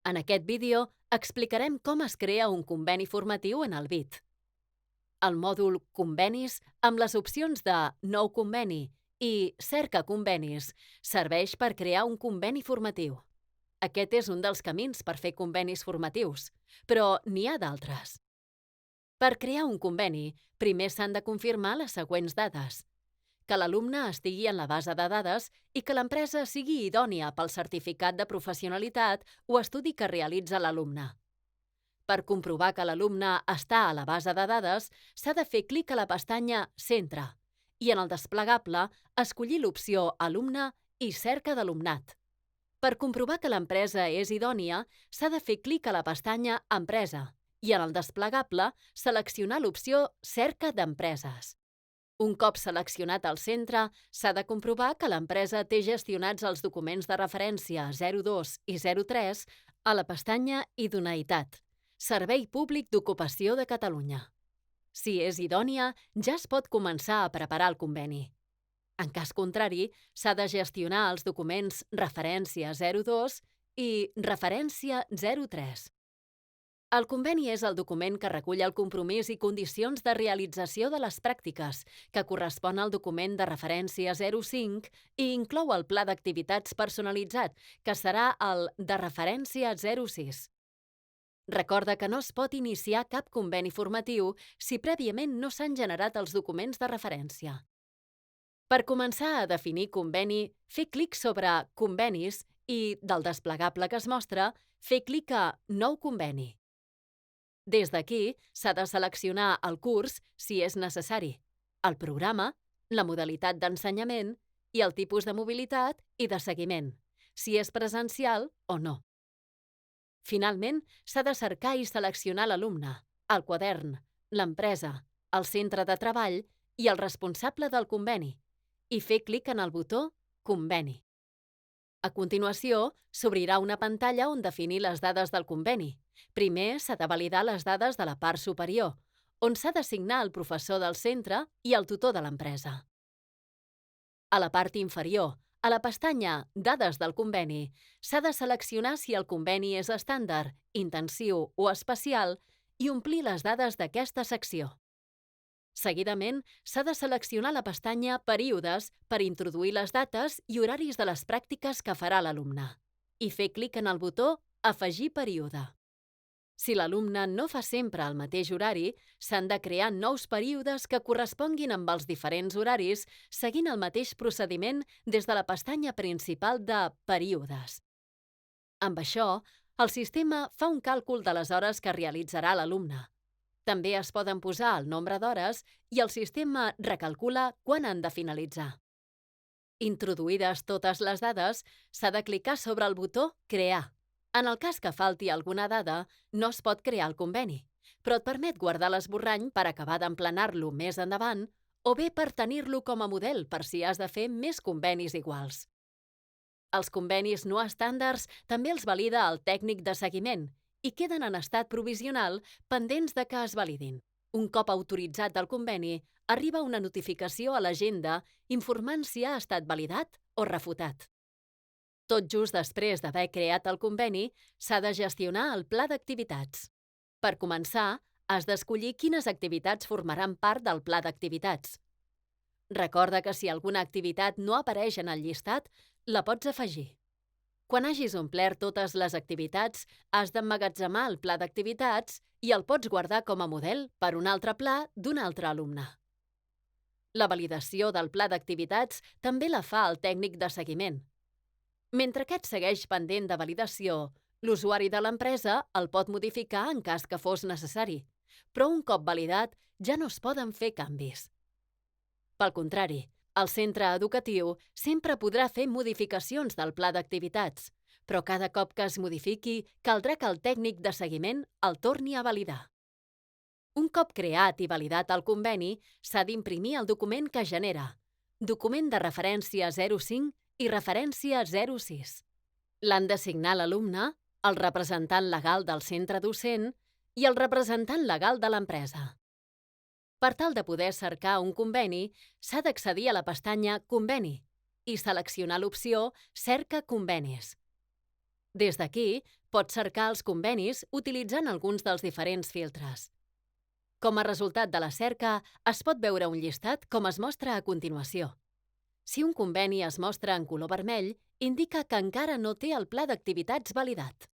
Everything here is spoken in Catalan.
En aquest vídeo explicarem com es crea un conveni formatiu en el BIT. El mòdul Convenis, amb les opcions de Nou conveni i Cerca convenis, serveix per crear un conveni formatiu. Aquest és un dels camins per fer convenis formatius, però n'hi ha d'altres. Per crear un conveni, primer s'han de confirmar les següents dades: que l'alumne estigui en la base de dades i que l'empresa sigui idònia pel certificat de professionalitat o estudi que realitza l'alumne. Per comprovar que l'alumne està a la base de dades, s'ha de fer clic a la pestanya Centre i en el desplegable escollir l'opció Alumne i Cerca d'alumnat. Per comprovar que l'empresa és idònia, s'ha de fer clic a la pestanya Empresa i en el desplegable seleccionar l'opció Cerca d'empreses. Un cop seleccionat el centre, s'ha de comprovar que l'empresa té gestionats els documents de referència 02 i 03 a la pestanya Idoneïtat, Servei Públic d'Ocupació de Catalunya. Si és idònia, ja es pot començar a preparar el conveni. En cas contrari, s'ha de gestionar els documents referència 02 i referència 03. El conveni és el document que recull el compromís i condicions de realització de les pràctiques, que correspon al document de referència 05 i inclou el pla d'activitats personalitzat, que serà el de referència 06. Recorda que no es pot iniciar cap conveni formatiu si prèviament no s'han generat els documents de referència. Per començar a definir conveni, fer clic sobre Convenis i, del desplegable que es mostra, fer clic a Nou conveni. Des d'aquí, s'ha de seleccionar el curs, si és necessari, el programa, la modalitat d'ensenyament i el tipus de mobilitat i de seguiment, si és presencial o no. Finalment, s'ha de cercar i seleccionar l'alumne, el quadern, l'empresa, el centre de treball i el responsable del conveni i fer clic en el botó Conveni. A continuació, s'obrirà una pantalla on definir les dades del conveni. Primer s'ha de validar les dades de la part superior, on s'ha d'assignar el professor del centre i el tutor de l'empresa. A la part inferior, a la pestanya Dades del conveni, s'ha de seleccionar si el conveni és estàndard, intensiu o especial i omplir les dades d'aquesta secció. Seguidament, s'ha de seleccionar la pestanya Períodes per introduir les dates i horaris de les pràctiques que farà l'alumne i fer clic en el botó Afegir període. Si l'alumne no fa sempre el mateix horari, s'han de crear nous períodes que corresponguin amb els diferents horaris seguint el mateix procediment des de la pestanya principal de Períodes. Amb això, el sistema fa un càlcul de les hores que realitzarà l'alumne. També es poden posar el nombre d'hores i el sistema recalcula quan han de finalitzar. Introduïdes totes les dades, s'ha de clicar sobre el botó Crear. En el cas que falti alguna dada, no es pot crear el conveni, però et permet guardar l'esborrany per acabar d'emplenar-lo més endavant o bé per tenir-lo com a model per si has de fer més convenis iguals. Els convenis no estàndards també els valida el tècnic de seguiment i queden en estat provisional pendents de que es validin. Un cop autoritzat el conveni, arriba una notificació a l'agenda informant si ha estat validat o refutat. Tot just després d'haver creat el conveni, s'ha de gestionar el pla d'activitats. Per començar, has d'escollir quines activitats formaran part del pla d'activitats. Recorda que si alguna activitat no apareix en el llistat, la pots afegir. Quan hagis omplert totes les activitats, has d'emmagatzemar el pla d'activitats i el pots guardar com a model per un altre pla d'un altre alumne. La validació del pla d'activitats també la fa el tècnic de seguiment. Mentre aquest segueix pendent de validació, l'usuari de l'empresa el pot modificar en cas que fos necessari, però un cop validat ja no es poden fer canvis. Pel contrari, el centre educatiu sempre podrà fer modificacions del pla d'activitats, però cada cop que es modifiqui, caldrà que el tècnic de seguiment el torni a validar. Un cop creat i validat el conveni, s'ha d'imprimir el document que genera, document de referència 05 i referència 06. L'han de signar l'alumne, el representant legal del centre docent i el representant legal de l'empresa. Per tal de poder cercar un conveni, s'ha d'accedir a la pestanya Conveni i seleccionar l'opció Cerca convenis. Des d'aquí, Pots cercar els convenis utilitzant alguns dels diferents filtres. Com a resultat de la cerca, es pot veure un llistat com es mostra a continuació. Si un conveni es mostra en color vermell, indica que encara no té el pla d'activitats validat.